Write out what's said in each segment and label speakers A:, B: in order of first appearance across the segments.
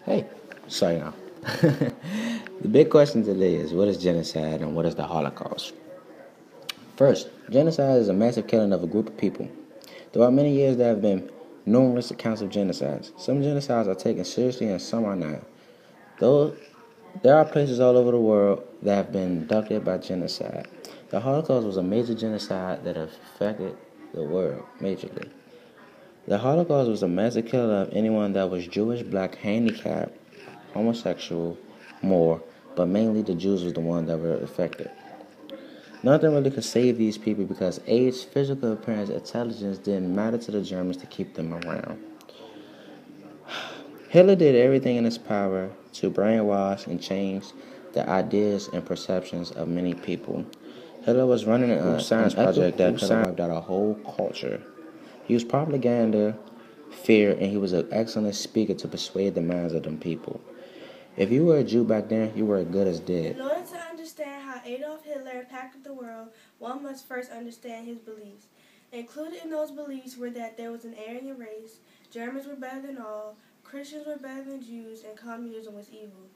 A: Hey, sorry now. The big question today is what is genocide and what is the Holocaust? First, genocide is a massive killing of a group of people. Throughout many years, there have been numerous accounts of genocides. Some genocides are taken seriously and some are not. Though there are places all over the world that have been inducted by genocide. The Holocaust was a major genocide that affected the world majorly. The Holocaust was a massive killing of anyone that was Jewish, black, handicapped, homosexual, more, but mainly the Jews was the one that were affected. Nothing really could save these people because age, physical appearance, intelligence didn't matter to the Germans to keep them around. Hitler did everything in his power to brainwash and change the ideas and perceptions of many people. Hitler was running a science project that could have wiped out a whole culture. He was propaganda, fear, and he was an excellent speaker to persuade the minds of them people. If you were a Jew back then, you were as good as dead.
B: In order to understand how Adolf Hitler impacted the world, one must first understand his beliefs. Included in those beliefs were that there was an Aryan race, Germans were better than all, Christians were better than Jews, and communism was evil.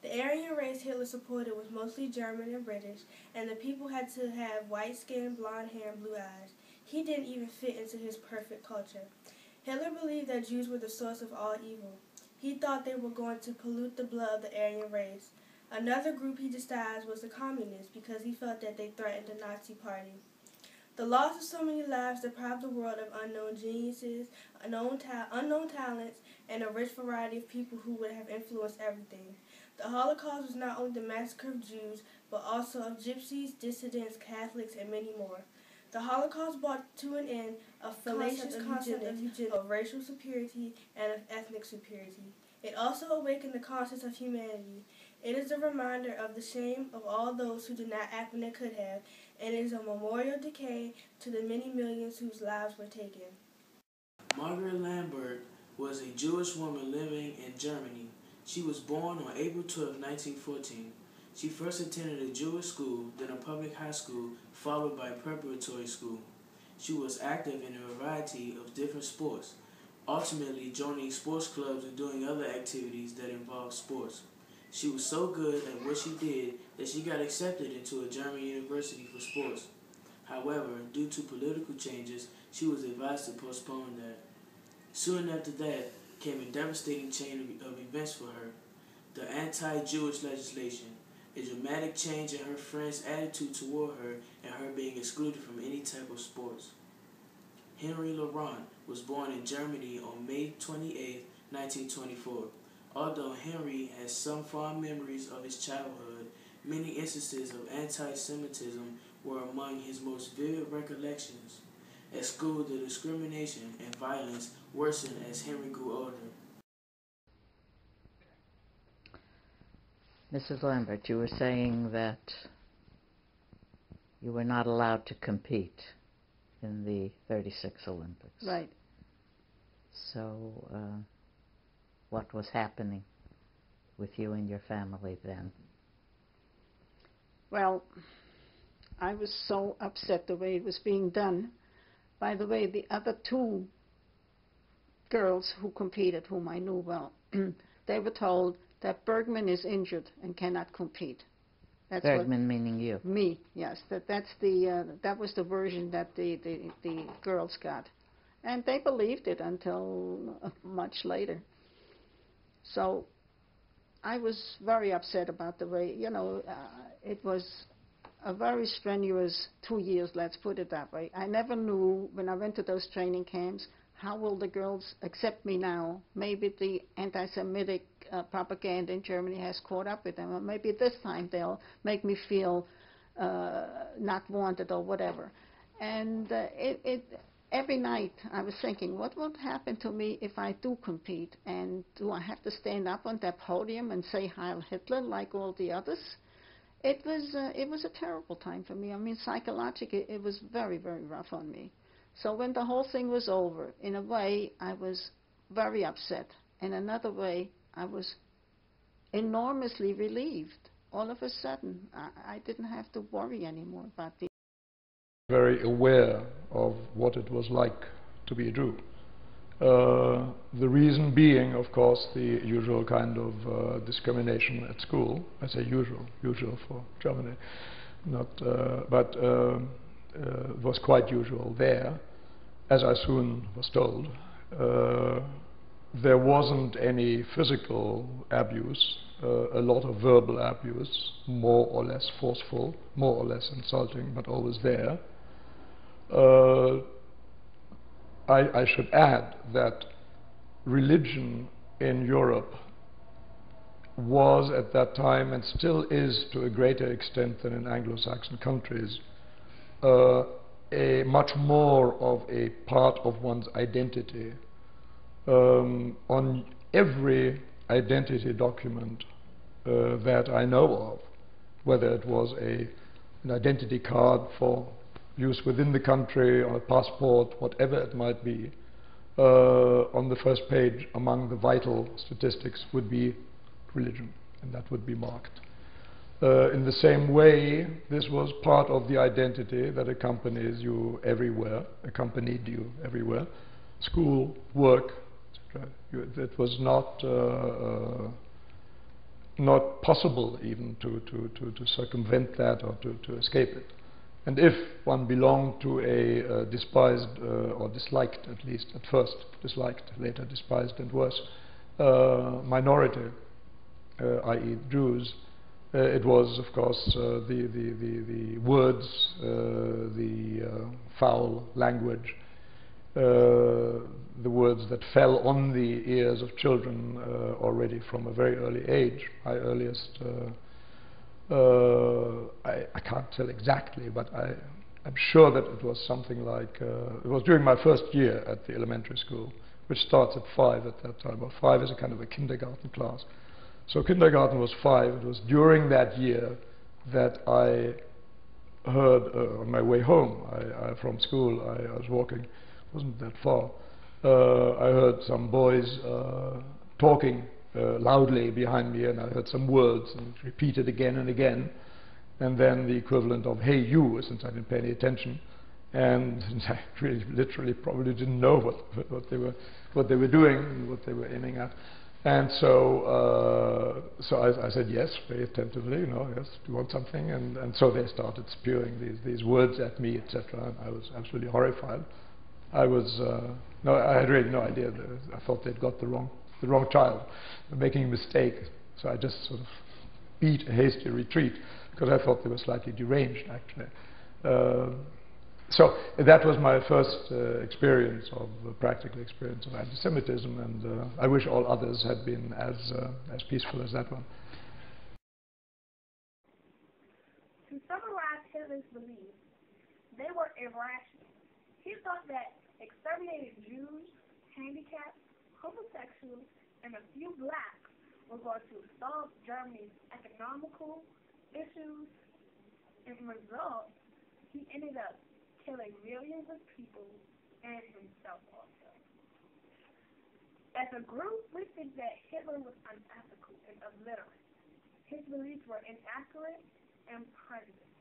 B: The Aryan race Hitler supported was mostly German and British, and the people had to have white skin, blonde hair, and blue eyes. He didn't even fit into his perfect culture. Hitler believed that Jews were the source of all evil. He thought they were going to pollute the blood of the Aryan race. Another group he despised was the communists because he felt that they threatened the Nazi Party. The loss of so many lives deprived the world of unknown geniuses, unknown talents, and a rich variety of people who would have influenced everything. The Holocaust was not only the massacre of Jews, but also of gypsies, dissidents, Catholics, and many more. The Holocaust brought to an end a fallacious concept of eugenics, of racial superiority, and of ethnic superiority. It also awakened the conscience of humanity. It is a reminder of the shame of all those who did not act when they could have, and it is a memorial decay to the many millions whose lives were taken.
C: Margaret Lambert was a Jewish woman living in Germany. She was born on April 12, 1914. She first attended a Jewish school, then a public high school, followed by a preparatory school. She was active in a variety of different sports, ultimately joining sports clubs and doing other activities that involved sports. She was so good at what she did that she got accepted into a German university for sports. However, due to political changes, she was advised to postpone that. Soon after that came a devastating chain of events for her. The anti-Jewish legislation, a dramatic change in her friends' attitude toward her, and her being excluded from any type of sports. Henry Laurent was born in Germany on May 28, 1924. Although Henry has some fond memories of his childhood, many instances of anti-Semitism were among his most vivid recollections. At school, the discrimination and violence worsened as Henry grew older.
D: Mrs. Lambert, you were saying that you were not allowed to compete in the 36 Olympics.
E: Right.
D: So, what was happening with you and your family then?
E: Well, I was so upset the way it was being done. By the way, the other two girls who competed, whom I knew well, they were told that Bergman is injured and cannot compete.
D: That's Bergman meaning you?
E: Me, yes. That was the version that the girls got. And they believed it until much later. So I was very upset about the way, it was a very strenuous 2 years, let's put it that way. I never knew, when I went to those training camps, how will the girls accept me now? Maybe the anti-Semitic propaganda in Germany has caught up with them, or maybe this time they'll make me feel not wanted or whatever. And every night I was thinking, what would happen to me if I do compete? And do I have to stand up on that podium and say Heil Hitler like all the others? It was a terrible time for me. I mean, psychologically, it was very, very rough on me. So when the whole thing was over, in a way, I was very upset. In another way, I was enormously relieved. All of a sudden, I didn't have to worry anymore about the...
F: Very aware of what it was like to be a Jew. The reason being, of course, the usual kind of discrimination at school. I say usual for Germany, not, but was quite usual there, as I soon was told. There wasn't any physical abuse, a lot of verbal abuse, more or less forceful, more or less insulting, but always there. I should add that religion in Europe was at that time, and still is to a greater extent than in Anglo-Saxon countries, a much more of a part of one's identity. On every identity document that I know of, whether it was an identity card for use within the country, or a passport, whatever it might be, on the first page among the vital statistics would be religion, and that would be marked. In the same way, this was part of the identity that accompanied you everywhere, school, work, etc. It was not possible even to circumvent that or to escape it. And if one belonged to a despised or disliked, at least at first disliked, later despised and worse, minority, i.e. Jews, it was, of course, the words, the foul language, the words that fell on the ears of children already from a very early age. My earliest, I can't tell exactly, but I'm sure that it was something like, it was during my first year at the elementary school, which starts at 5 at that time. Well, 5 is a kind of a kindergarten class. So kindergarten was 5. It was during that year that I heard, on my way home from school, I was walking, wasn't that far, I heard some boys talking loudly behind me, and I heard some words, and repeated again and again, and then the equivalent of, hey you, since I didn't pay any attention, and since I really literally probably didn't know what they were doing and what they were aiming at. And so I said yes, very attentively, you know, yes, do you want something? And so they started spewing these words at me, etc. And I was absolutely horrified. I had really no idea. I thought they'd got the wrong child, making a mistake. So I just sort of beat a hasty retreat because I thought they were slightly deranged, actually. So that was my first experience of practical experience of anti-Semitism, and I wish all others had been as peaceful as that one.
G: To summarize Hitler's beliefs, they were irrational. He thought that exterminated Jews, handicapped, homosexuals, and a few blacks were going to solve Germany's economical issues. As a result, he ended up killing millions of people and himself also. As a group, we think that Hitler was unethical and illiterate. His beliefs were inaccurate and prejudiced.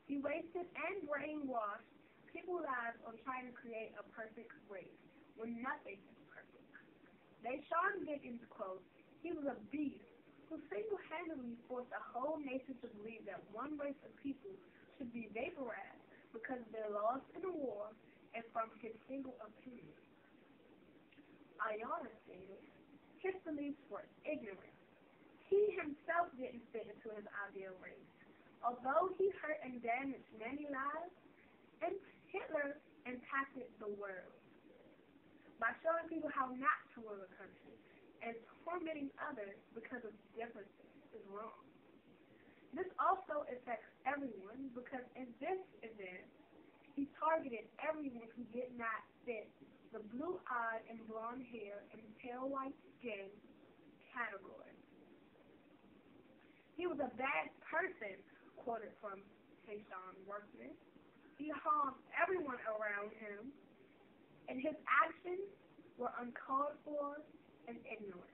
G: He wasted and brainwashed people's lives on trying to create a perfect race when nothing is perfect. They Sean Dickens quote, he was a beast who single-handedly forced a whole nation to believe that one race of people should be vaporized because of their loss in the war and from his single opinion. Ayala stated, his beliefs were ignorant. He himself didn't fit into his ideal race. Although he hurt and damaged many lives, and Hitler impacted the world by showing people how not to rule a country, and tormenting others because of differences is wrong. This also affects everyone because in this event, he targeted everyone who did not fit the blue-eyed and blonde hair and pale white skin category. He was a bad person, quoted from Sean Workman. He harmed everyone around him, and his actions were uncalled for and ignorant.